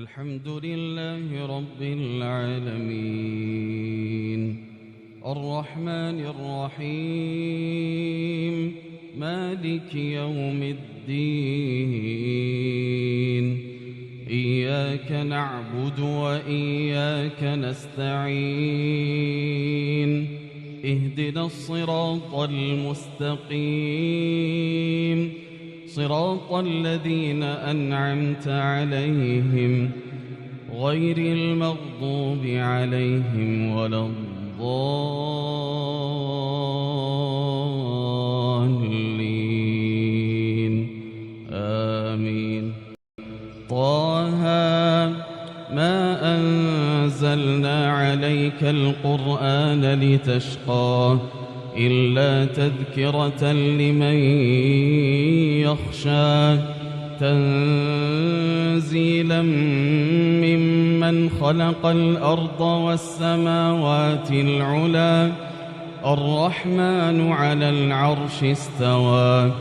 الحمد لله رب العالمين الرحمن الرحيم مالك يوم الدين إياك نعبد وإياك نستعين اهدنا الصراط المستقيم صراط الذين أنعمت عليهم غير المغضوب عليهم ولا الضالين آمين. طه ما أنزلنا عليك القرآن لتشقى إلا تذكرة لمن يخشى تنزيلا ممن خلق الأرض والسماوات العلى الرحمن على العرش استوى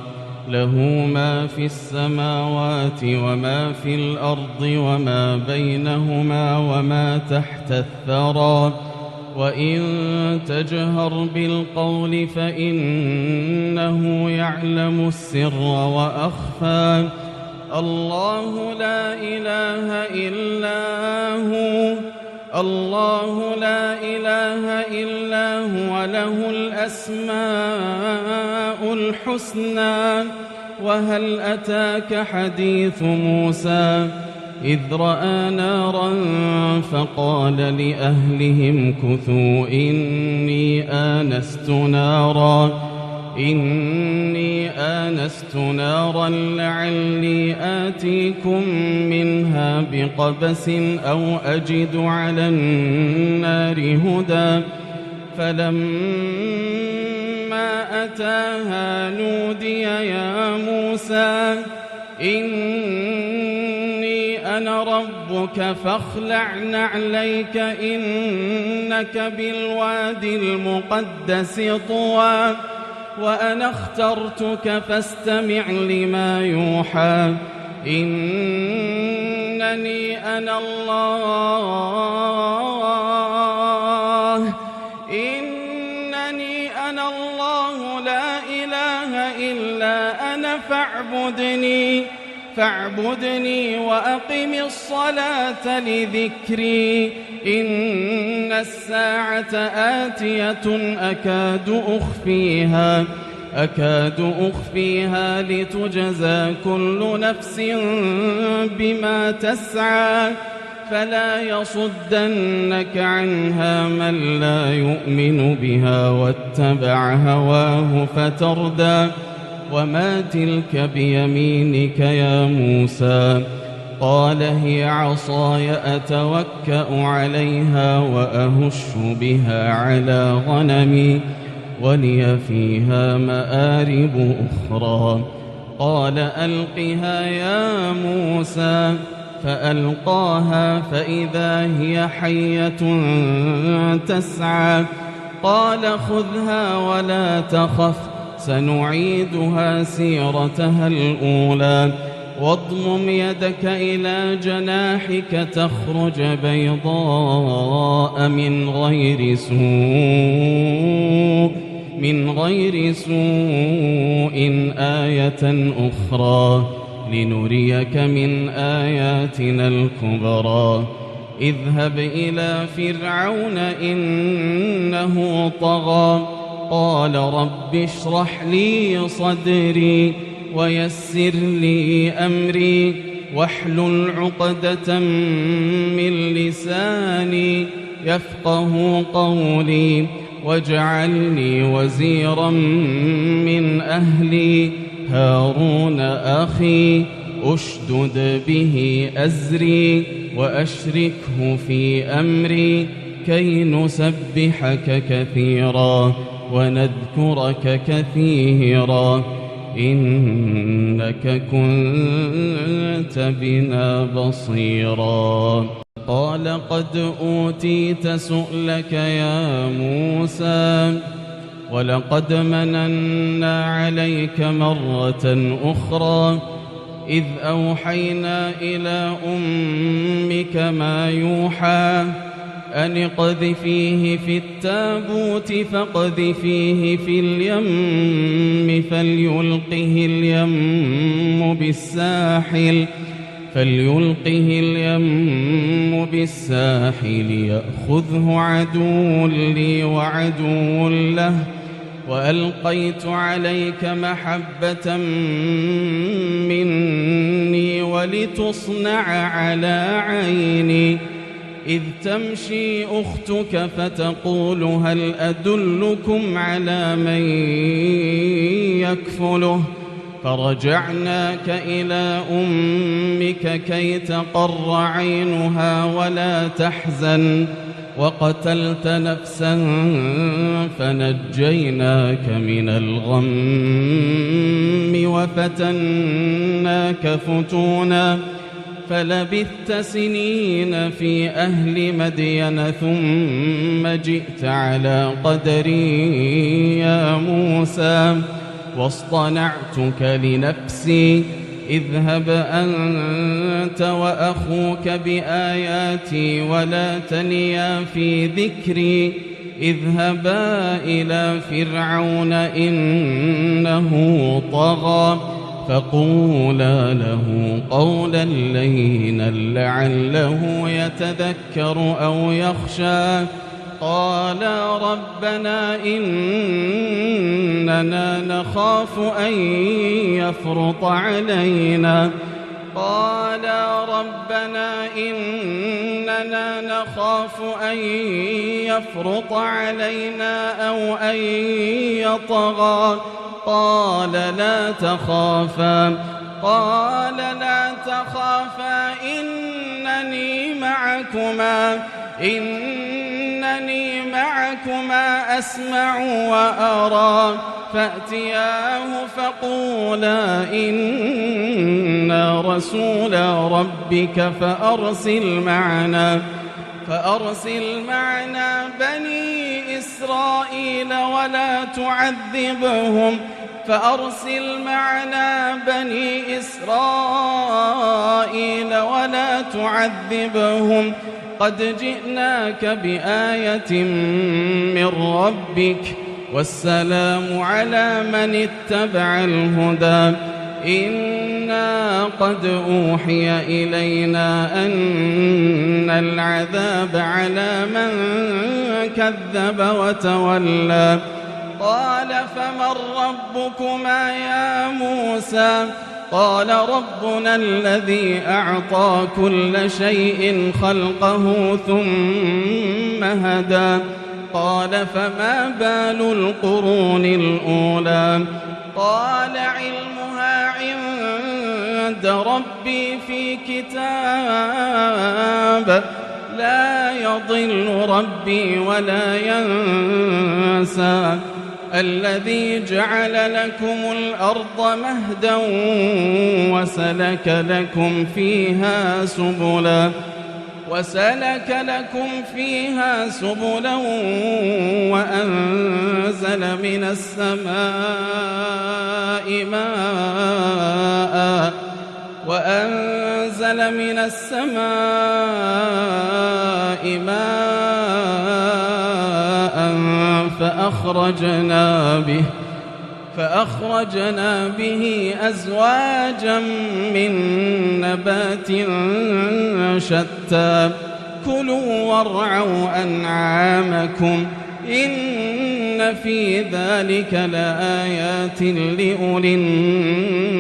له ما في السماوات وما في الأرض وما بينهما وما تحت الثرى وإن تجهر بالقول فإنه يعلم السر وأخفى الله لا إله إلا هو له الأسماء الحسنى وهل أتاك حديث موسى إذ رأى نارا فقال لأهلهم كثوا إني آنست نارا لعلي آتيكم منها بقبس أو أجد على النار هدى فلما أتاها نودي يا موسى إني أنا ربك فاخلع نعليك إنك بالوادي المقدس طوى وأنا اخترتك فاستمع لما يوحى إنني أنا الله لا إله إلا أنا فاعبدني وأقم الصلاة لذكري إن الساعة آتية أكاد أخفيها لتجزى كل نفس بما تسعى فلا يصدنك عنها من لا يؤمن بها واتبع هواه فتردى وما تلك بيمينك يا موسى قال هي عصاي أتوكأ عليها وأهش بها على غنمي ولي فيها مآرب أخرى قال ألقها يا موسى فألقاها فإذا هي حية تسعى قال خذها ولا تخف سنعيدها سيرتها الأولى واضمم يدك إلى جناحك تخرج بيضاء من غير سوء آية أخرى لنريك من آياتنا الكبرى اذهب إلى فرعون إنه طغى قال رب اشرح لي صدري ويسر لي أمري واحلل عقدة من لساني يفقه قولي واجعلني وزيرا من أهلي هارون أخي أشدد به أزري وأشركه في أمري كي نسبحك كثيرا ونذكرك كثيرا إنك كنت بنا بصيرا قال قد أوتيت سؤلك يا موسى ولقد مننا عليك مرة أخرى إذ أوحينا إلى أمك ما يوحى أن اقذفيه في التابوت فاقذفيه في اليم فليلقه اليم بالساحل يأخذه عدو لي وعدو له وألقيت عليك محبة مني ولتصنع على عيني إذ تمشي أختك فتقول هل أدلكم على من يكفله فرجعناك إلى أمك كي تقر عينها ولا تحزن وقتلت نفسا فنجيناك من الغم وفتناك فتونا فلبثت سنين في أهل مدين ثم جئت على قدري يا موسى واصطنعتك لنفسي اذهب أنت وأخوك بآياتي ولا تنيا في ذكري اذهبا إلى فرعون إنه طغى فقولا له قولا لينا لعله يتذكر أو يخشى قالا ربنا إننا نخاف أن يفرط علينا أو أن يطغى قال لا تخافا إنني معكما أسمع وأرى فأتياه فقولا إنا رسول ربك فأرسل معنا بني إسرائيل ولا تعذبهم قد جئناك بآية من ربك والسلام على من اتبع الهدى إنا قد أوحي إلينا أن العذاب على من كذب وتولى قال فمن ربكما يا موسى قال ربنا الذي أعطى كل شيء خلقه ثم هدى قال فما بال القرون الأولى قال علمها عند ربي في كتاب لا يضل ربي ولا ينسى الذي جعل لكم الأرض مهدا وسلك لكم فيها سبلا وأنزل من السماء ماء فأخرجنا به أزواجا من نبات شتى كلوا وارعوا أنعامكم إن في ذلك لآيات لأولي النهى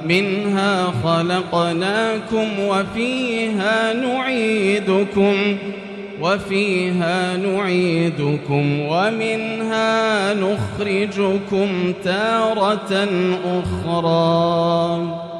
منها خلقناكم وفيها نعيدكم ومنها نخرجكم تارة أخرى.